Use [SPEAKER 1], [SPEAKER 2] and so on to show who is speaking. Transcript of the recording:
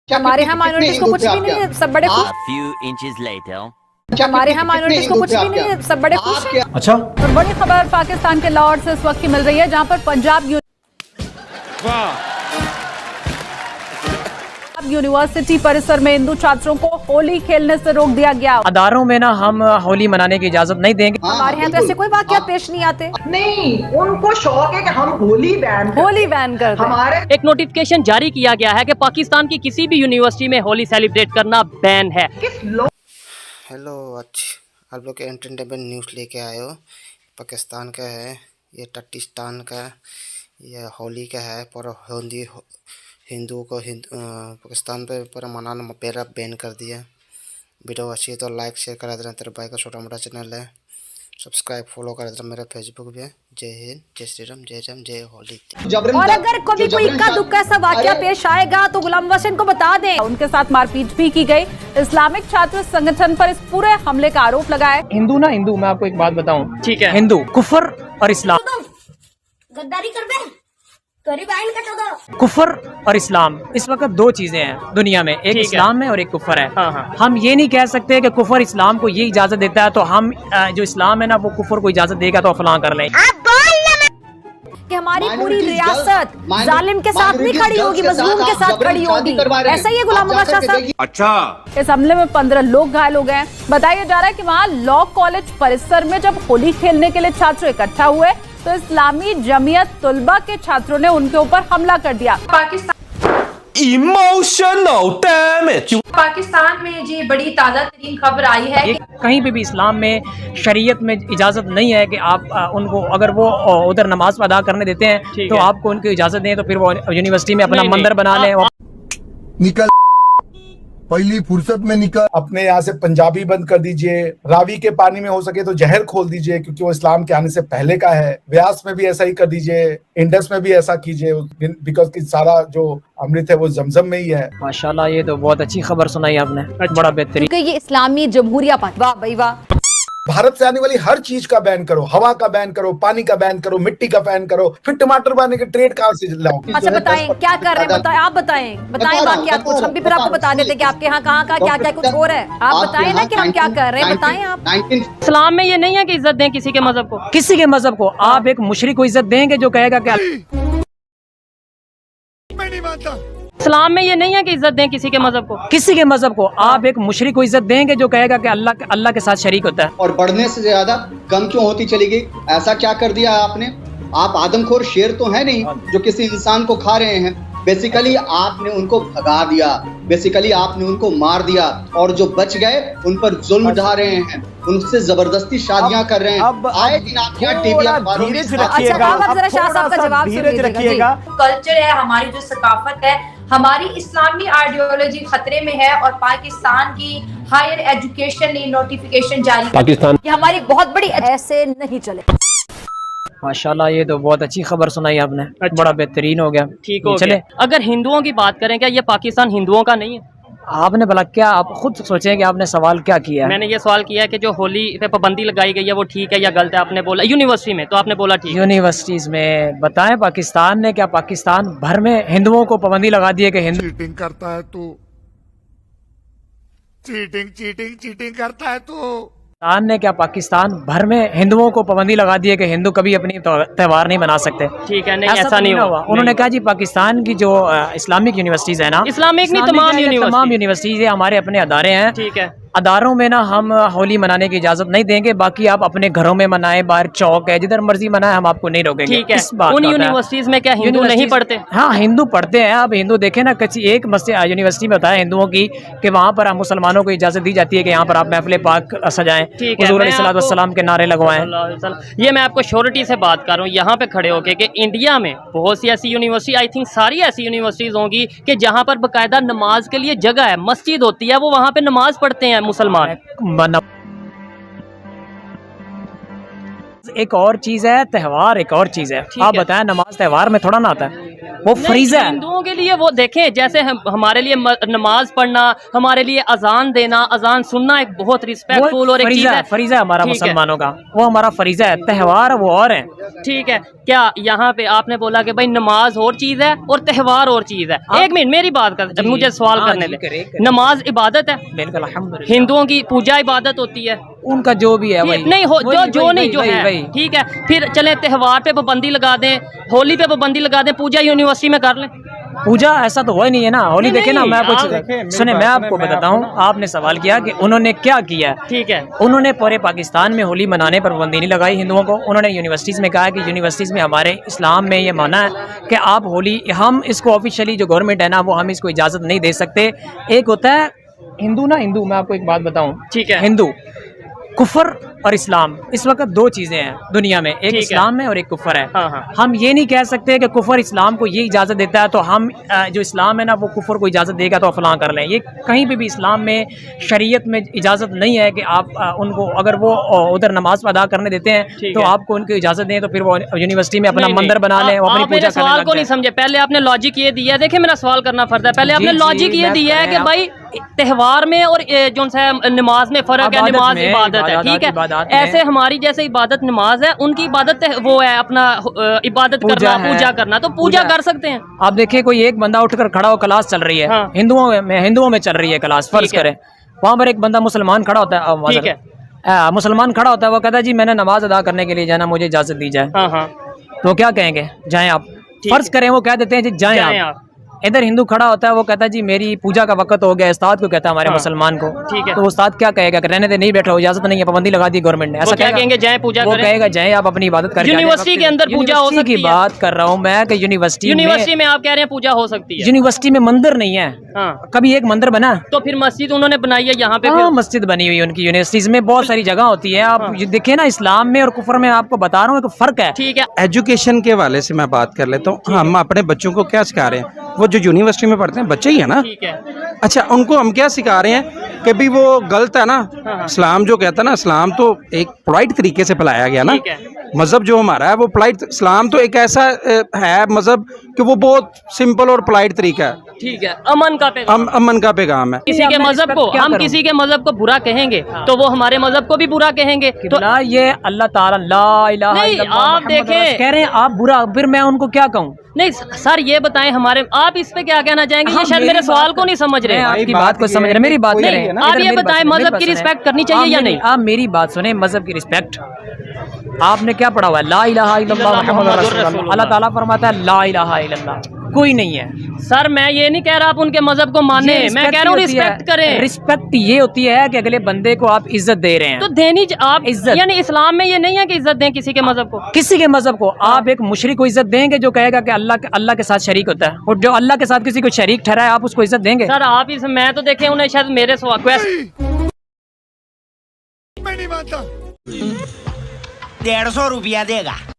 [SPEAKER 1] हमारे यहाँ माइनॉरिटीज को कुछ भी नहीं है, सब बड़े खुश। हमारे यहाँ माइनॉरिटीज को कुछ भी नहीं है, सब बड़े खुश हैं।
[SPEAKER 2] अच्छा,
[SPEAKER 1] और बड़ी खबर पाकिस्तान के लाहौर से इस वक्त की मिल रही है, जहाँ पर पंजाब यूनिवर्सिटी परिसर में हिंदू छात्रों को होली खेलने से रोक दिया गया।
[SPEAKER 2] अदारों में ना हम होली मनाने की इजाजत नहीं देंगे।
[SPEAKER 1] हमारे यहाँ तो ऐसे कोई वाकया पेश नहीं आते।
[SPEAKER 3] नहीं, उनको शौक है कि हम होली बैन
[SPEAKER 1] कर दें।
[SPEAKER 3] हमारे
[SPEAKER 4] एक नोटिफिकेशन जारी किया गया है कि पाकिस्तान की किसी भी यूनिवर्सिटी में होली सेलिब्रेट करना बैन है।
[SPEAKER 5] हेलो, आज आप लोग एंटरटेनमेंट न्यूज़ लेके आए हो। पाकिस्तान का है ये, टट्टिस्तान का, ये होली का है। पर हिंदुओं को पाकिस्तान पे पूरा मनाना पेरा बैन कर दिया। वीडियो अच्छी है तो लाइक शेयर करा देना। तेरे भाई का छोटा मोटा चैनल है, सब्सक्राइब फॉलो करा देना। मेरा फेसबुक भी है। जय हिंद, जय श्री राम, जय राम, जय होली।
[SPEAKER 1] और अगर कभी कोई इक्का दुक्का ऐसा वाकया पेश आएगा तो गुलाम वसन को बता दें। उनके साथ मारपीट भी की गई। इस्लामिक छात्र संगठन पर इस पूरे हमले का आरोप लगाया।
[SPEAKER 2] हिंदू ना हिंदू, मैं आपको एक बात बताऊं,
[SPEAKER 4] ठीक है,
[SPEAKER 2] हिंदू कुफर और इस्लाम,
[SPEAKER 6] गद्दारी कर दे, करीब आइन का चौदह।
[SPEAKER 2] कुफर और इस्लाम इस वक्त दो चीजें हैं दुनिया में, एक इस्लाम है और एक कुफर है।
[SPEAKER 4] हाँ, हाँ।
[SPEAKER 2] हम ये नहीं कह सकते कि कुफर इस्लाम को ये इजाजत देता है तो हम जो इस्लाम है ना वो कुफर को इजाजत देगा तो फलां कर लें।
[SPEAKER 1] कि हमारी पूरी रियासत जालिम के साथ नहीं खड़ी होगी, मजलूम के साथ खड़ी होगी। ऐसा ही है गुलाम बादशाह साहब।
[SPEAKER 7] अच्छा,
[SPEAKER 1] इस हमले में 15 लोग घायल हो गए। बताया जा रहा है कि वहाँ लॉ कॉलेज परिसर में जब होली खेलने के लिए छात्र इकट्ठा हुए तो इस्लामी जमीयत तुलबा के छात्रों ने उनके ऊपर हमला कर दिया।
[SPEAKER 7] Emotional damage.
[SPEAKER 8] पाकिस्तान में जी बड़ी ताज़ा तरीन खबर आई है कि
[SPEAKER 2] कहीं पे भी इस्लाम में शरीयत में इजाजत नहीं है कि आप उनको अगर वो उधर नमाज अदा करने देते हैं तो आपको उनको इजाजत दें तो फिर वो यूनिवर्सिटी में अपना मंदिर बना लें।
[SPEAKER 9] निकल पहली फुर्सत में निकल।
[SPEAKER 10] अपने यहाँ से पंजाबी बंद कर दीजिए। रावी के पानी में हो सके तो जहर खोल दीजिए, क्योंकि वो इस्लाम के आने से पहले का है। व्यास में भी ऐसा ही कर दीजिए, इंडस में भी ऐसा कीजिए, बिकॉज कि सारा जो अमृत है वो जमजम में ही है।
[SPEAKER 2] माशाल्लाह, ये तो बहुत अच्छी खबर सुनाई आपने, बड़ा बेहतरीन।
[SPEAKER 1] क्योंकि ये इस्लामी जमहूरिया पार्टी, वाह भाई वाह।
[SPEAKER 10] भारत से आने वाली हर चीज का बैन करो, हवा का बैन करो, पानी का बैन करो, मिट्टी का बैन करो, फिर टमाटर बनाने के ट्रेड कहाँ से लाओगे?
[SPEAKER 1] अच्छा बताएं क्या कर रहे हैं, बताएं, आप बताएं बाकी आप कुछ, हम भी फिर आपको बता देते कि आपके यहाँ कहाँ का क्या क्या कुछ हो रहा है। आप बताएं ना कि हम क्या कर रहे हैं, बताएं आप।
[SPEAKER 4] इस्लाम में ये नहीं है कि इज्जत दें किसी के मजहब को।
[SPEAKER 2] किसी के मजहब को आप एक मुशरिक को इज्जत देंगे जो कहेगा क्या?
[SPEAKER 7] मैं नहीं मानता।
[SPEAKER 4] इस्लाम में ये नहीं है कि इज्जत दें किसी के मजहब को।
[SPEAKER 2] किसी के मजहब को आप एक मुशरिक को इज्जत देंगे जो कहेगा कि अल्लाह के साथ शरीक होता है।
[SPEAKER 11] और बढ़ने से ज्यादा कम क्यों होती चली गई? ऐसा क्या कर दिया आपने? आप आदमखोर शेर तो है नहीं जो किसी इंसान को खा रहे हैं। बेसिकली आपने उनको भगा दिया, बेसिकली आपने उनको मार दिया, और जो बच गए उन पर जुल्म ढा रहे हैं, उनसे जबरदस्ती शादियां कर रहे हैं। आए दिन आप क्या टीवी अखबारों में
[SPEAKER 8] कल्चर है, हमारी जो सकाफत है, हमारी इस्लामी आइडियोलॉजी खतरे में है। और पाकिस्तान की हायर एजुकेशन ने नोटिफिकेशन जारी
[SPEAKER 7] पाकिस्तान
[SPEAKER 1] ये हमारी बहुत बड़ी, ऐसे नहीं चले।
[SPEAKER 2] माशाल्लाह, ये तो बहुत अच्छी खबर सुनाई आपने, बड़ा बेहतरीन हो गया।
[SPEAKER 4] ठीक हो चले। अगर हिंदुओं की बात करें, क्या ये पाकिस्तान हिंदुओं का नहीं है?
[SPEAKER 2] आपने भला क्या आप खुद सोचें कि आपने सवाल क्या किया है?
[SPEAKER 4] मैंने ये सवाल किया है कि जो होली पे पाबंदी लगाई गई है वो ठीक है या गलत है? आपने बोला यूनिवर्सिटी में, तो आपने बोला ठीक है।
[SPEAKER 2] यूनिवर्सिटीज में बताएं, पाकिस्तान ने क्या पाकिस्तान भर में हिंदुओं को पाबंदी लगा दी है कि हिंदू
[SPEAKER 7] चीटिंग करता है तो चीटिंग करता है तो
[SPEAKER 2] पाकिस्तान ने क्या पाकिस्तान भर में हिंदुओं को पाबंदी लगा दी है कि हिंदू कभी अपनी त्योहार नहीं मना सकते?
[SPEAKER 4] ठीक है, नहीं ऐसा नहीं हुआ।
[SPEAKER 2] उन्होंने कहा जी पाकिस्तान की जो इस्लामिक यूनिवर्सिटीज है ना,
[SPEAKER 4] इस्लामिक नहीं, तमाम
[SPEAKER 2] यूनिवर्सिटीज हमारे अपने अदारे हैं।
[SPEAKER 4] ठीक है,
[SPEAKER 2] अदारों में ना हम होली मनाने की इजाजत नहीं देंगे। बाकी आप अपने घरों में मनाएं, बाहर चौक है, जिधर मर्जी मनाएं, हम आपको नहीं रोकेंगे।
[SPEAKER 4] ठीक है। उन यूनिवर्सिटीज में क्या हिंदू नहीं पढ़ते?
[SPEAKER 2] हाँ, हिंदू पढ़ते हैं। अब हिंदू देखे ना, किसी एक यूनिवर्सिटी में बताया हिंदुओं की कि वहाँ पर मुसलमानों को इजाजत दी जाती है कि यहाँ पर आप महफिल पाक सजाएं, हुजूर अलैहिस्सलाम के नारे लगवाएं।
[SPEAKER 4] ये मैं आपको श्योरिटी से बात कर रहा हूँ यहाँ पे खड़े होके कि इंडिया में बहुत सी ऐसी यूनिवर्सिटी, आई थिंक सारी ऐसी यूनिवर्सिटीज होंगी कि जहाँ पर बाकायदा नमाज के लिए जगह है, मस्जिद होती है, वो वहाँ पे नमाज पढ़ते हैं मुसलमान।
[SPEAKER 2] एक और चीज है, त्योहार एक और चीज है। आप बताएं, नमाज त्योहार में थोड़ा ना आता है। वो फरीजा है।
[SPEAKER 4] हिंदुओं के लिए वो देखें, जैसे हमारे लिए नमाज पढ़ना, हमारे लिए अजान देना, अजान सुनना एक बहुत रिस्पेक्टफुल और एक चीज है।
[SPEAKER 2] फरीजा हमारा मुसलमानों का, वो हमारा फरीजा है। त्योहार वो और है।
[SPEAKER 4] ठीक है, क्या यहाँ पे आपने बोला कि भाई नमाज और चीज है और त्योहार और चीज है। एक मिनट मेरी बात कर, मुझे सवाल करने दे। नमाज इबादत है,
[SPEAKER 2] बिल्कुल अल्हम्दुलिल्लाह।
[SPEAKER 4] हिंदुओं की पूजा इबादत होती है,
[SPEAKER 2] उनका जो भी है वही
[SPEAKER 4] नहीं हो
[SPEAKER 2] वही,
[SPEAKER 4] जो
[SPEAKER 2] वही,
[SPEAKER 4] नहीं जो
[SPEAKER 2] वही,
[SPEAKER 4] है
[SPEAKER 2] वही।
[SPEAKER 4] ठीक है। फिर चले त्योहार पे पाबंदी लगा दें, होली पे पाबंदी लगा दें, पूजा यूनिवर्सिटी में कर लें।
[SPEAKER 2] पूजा ऐसा तो हुआ नहीं है ना। होली देखे ना, मैं कुछ सुने, मैं आपको
[SPEAKER 4] मैं
[SPEAKER 2] बताता हूँ। आपने सवाल किया कि उन्होंने क्या किया।
[SPEAKER 4] ठीक है,
[SPEAKER 2] उन्होंने पूरे पाकिस्तान में होली मनाने पर पाबंदी नहीं लगाई हिंदुओं को। उन्होंने यूनिवर्सिटीज़ में कहा कि यूनिवर्सिटीज़ में हमारे इस्लाम में ये माना है कि आप होली, हम इसको ऑफिशियली जो गवर्नमेंट है ना, वो हम इसको इजाज़त नहीं दे सकते। एक होता है हिंदू ना, हिंदू, मैं आपको एक बात बताऊँ,
[SPEAKER 4] ठीक है,
[SPEAKER 2] हिंदू, कुफर और इस्लाम, इस वक्त दो चीज़ें हैं दुनिया में, एक इस्लाम है और एक कुफर है।
[SPEAKER 4] हाँ हाँ।
[SPEAKER 2] हम ये नहीं कह सकते कि कुफर इस्लाम को ये इजाज़त देता है तो हम जो इस्लाम है ना वो कुफर को इजाज़त देगा तो फलां कर लें। ये कहीं पे भी इस्लाम में, शरीयत में इजाज़त नहीं है कि आप उनको, अगर वो उधर नमाज अदा करने देते हैं तो आपको उनको इजाज़त दें तो फिर वो यूनिवर्सिटी में अपना मंदिर बना लें, वो अपनी पूजा करने
[SPEAKER 4] सवाल को नहीं समझे। पहले आपने लॉजिक ये दिया है, देखिए मेरा सवाल करना फर्ज है। पहले आपने लॉजिक ये दिया है कि भाई त्योहार में और जो सा नमाज में फर्क है, नमाज इबादत है, ठीक है। ऐसे हमारी जैसे इबादत नमाज है, उनकी इबादत वो है अपना इबादत करना, पूजा करना, तो पूजा कर सकते हैं।
[SPEAKER 2] आप देखिए कोई एक बंदा उठकर खड़ा हो, क्लास चल रही है, हिंदुओं में चल रही है क्लास, फर्ज करें, वहाँ पर एक बंदा मुसलमान खड़ा होता है, ठीक है, मुसलमान खड़ा होता है, वो कहता है जी मैंने नमाज अदा करने के लिए जाना, मुझे इजाजत दी जाए। तो क्या कहेंगे? जाएं आप। फर्ज करें वो कह देते हैं जी जाएं आप। इधर हिंदू खड़ा होता है, वो कहता है जी मेरी पूजा का वक्त हो गया, उस्ताद को कहता है हमारे मुसलमान को, ठीक है। तो उस्ताद क्या कहेगा? रहने दे, नहीं बैठा हो, इजाजत नहीं है, पाबंदी लगा दी गवर्नमेंट ने, ऐसा क्या कहेंगे?
[SPEAKER 4] जाए पूजा
[SPEAKER 2] वो कहेगा जाए आप अपनी इबादत करें।
[SPEAKER 4] यूनिवर्सिटी के अंदर पूजा हो सकती है,
[SPEAKER 2] बात कर रहा हूँ मैं कि यूनिवर्सिटी
[SPEAKER 4] में आप कह रहे हैं पूजा हो सकती है।
[SPEAKER 2] यूनिवर्सिटी में मंदिर नहीं है, कभी एक मंदिर बना
[SPEAKER 4] तो फिर मस्जिद उन्होंने बनाई है यहाँ पे,
[SPEAKER 2] मस्जिद बनी हुई उनकी यूनिवर्सिटीज में, बहुत सारी जगह होती है। आप देखिए ना, इस्लाम में और कुफर में आपको बता रहा हूँ फर्क है,
[SPEAKER 4] ठीक है।
[SPEAKER 12] एजुकेशन के हवाले से मैं बात कर लेता हूँ। हम अपने बच्चों को क्या सिखा रहे हैं? वो जो यूनिवर्सिटी में पढ़ते हैं बच्चे ही है ना,
[SPEAKER 4] ठीक है।
[SPEAKER 12] अच्छा, उनको हम क्या सिखा रहे हैं कि भी वो गलत है ना। इस्लाम जो कहता है ना, इस्लाम तो एक पोलाइट तरीके से फैलाया गया ना, मजहब जो हमारा है वो पोलाइट, इस्लाम तो एक ऐसा है मजहब कि वो बहुत सिंपल और पोलाइट तरीका है,
[SPEAKER 4] ठीक है, अमन का पैगाम,
[SPEAKER 12] अमन का पैगाम है।
[SPEAKER 4] किसी के मजहब को हम किसी के मजहब को बुरा कहेंगे तो वो हमारे मजहब को भी बुरा कहेंगे। तो
[SPEAKER 2] ये अल्लाह ताला ला इलाहा इल्लल्लाह
[SPEAKER 4] आप देखें,
[SPEAKER 2] कह रहे हैं आप बुरा, फिर मैं उनको क्या कहूँ?
[SPEAKER 4] नहीं सर, ये बताएं हमारे, आप इस पे क्या कहना चाहेंगे? ये शायद मेरे सवाल को नहीं समझ रहे हैं।
[SPEAKER 2] आपकी बात को समझ रहे, मेरी बात नहीं,
[SPEAKER 4] आप ये बताएं मजहब की रिस्पेक्ट करनी चाहिए या नहीं?
[SPEAKER 2] आप मेरी बात सुने, मजहब की रिस्पेक्ट आपने क्या पढ़ा हुआ है? ला इलाहा इल्लल्लाह मुहम्मदुर रसूलुल्लाह। अल्लाह ताला फरमाता है ला इलाहा इल्लल्लाह, कोई नहीं है।
[SPEAKER 4] सर मैं ये नहीं कह रहा आप उनके मजहब को माने, मैं कह रहा हूँ रिस्पेक्ट करें।
[SPEAKER 2] रिस्पेक्ट ये होती है कि अगले बंदे को आप इज्जत दे रहे हैं,
[SPEAKER 4] तो देनी आप इज्जत, यानी इस्लाम में ये नहीं है कि इज्जत दें किसी के मजहब को,
[SPEAKER 2] किसी के मजहब को। आप एक मुशरिक को इज्जत देंगे जो कहेगा कि अल्लाह के साथ शरीक होता है, और जो अल्लाह के साथ किसी को शरीक ठहराए आप उसको इज्जत देंगे?
[SPEAKER 4] सर आप इस, मैं तो देखे उन्हें शायद मेरे सवाल
[SPEAKER 7] मैं नहीं मानता।
[SPEAKER 13] 150 रुपया देगा।